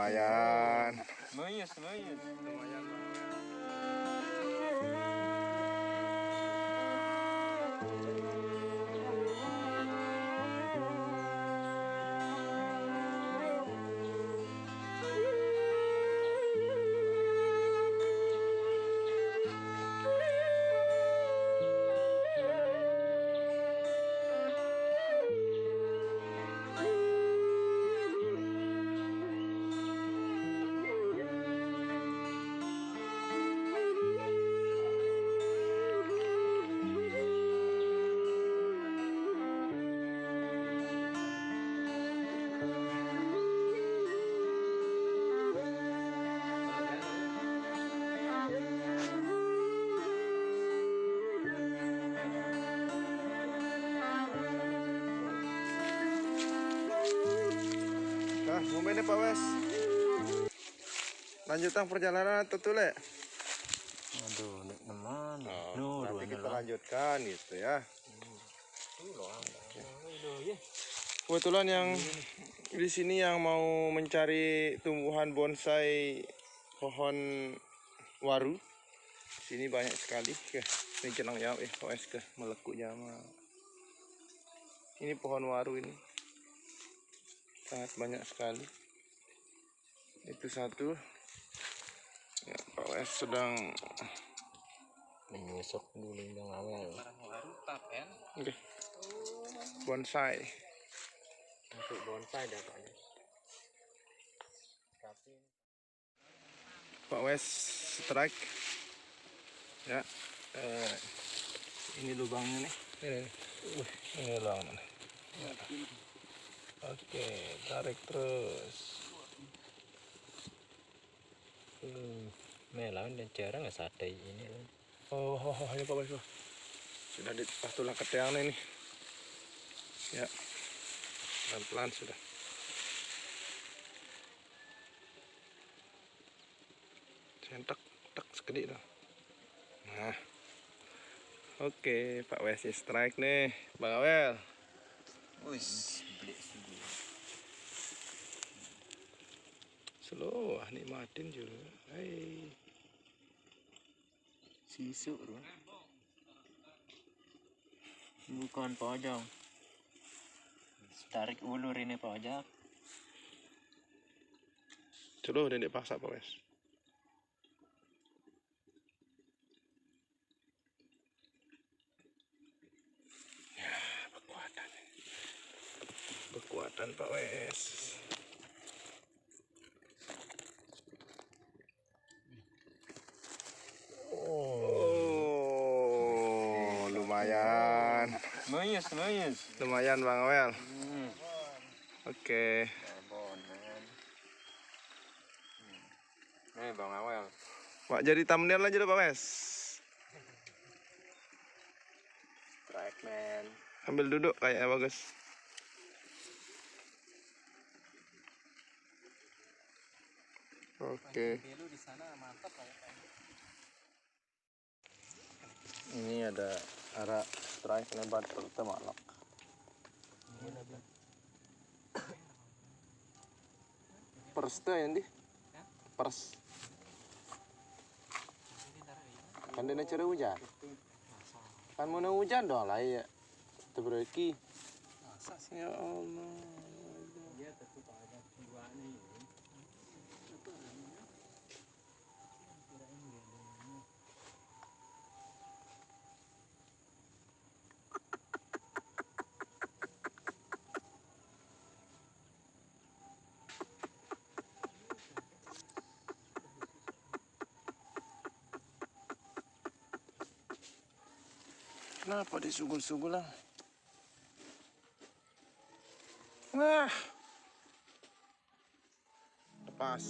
lumayan. Lumayan. Lumayan. Nah, momennya Pak Wes. Lanjutan perjalanan atau le? Aduh, teman. Nanti kita lanjutkan gitu ya. Kebetulan yang di sini yang mau mencari tumbuhan bonsai pohon waru, sini banyak sekali. Ini jenang ya, Pak Wes ke melekuknya mah. Ini pohon waru ini sangat banyak sekali. Itu satu. Ya, Pak Wes sedang menyusuk dulu yang awal. oke. Bonsai. Untuk bonsai dapatnya. Pak Wes strike. Ya. Ini lubangnya nih. Ini lubangnya. Ya. Oke, tarik terus. Melan dan jarang nggak sate ini. Oh, ini Pak Wes. Sudah di tulang keteang ini. Ya. Pelan-pelan sudah. Sentak, tak segede dong. Nah. Oke, Pak Wes strike nih. Bang Awel. Wis, beli Slow, nikmatin juga. Hai. sisuk bro. Bukan pojok. Tarik ulur ini pojok. Coba udah dipaksa Pak Wes. Ya, kekuatan Pak Wes. Oh, lumayan. Lumayan Bang Awel. Oke. Nih Bang Awel. Pak jadi thumbnail aja deh Pak Wes. Strike man. Ambil duduk kayaknya bagus. Oke. Ini ada arah strike lebar termalak. Pers tuh yang di pers. Kan dia cara hujan. Kan mau hujan dong lah ya. Terbereki. Ya Allah. Kenapa disugul-sugul lah? Wah. Lepas.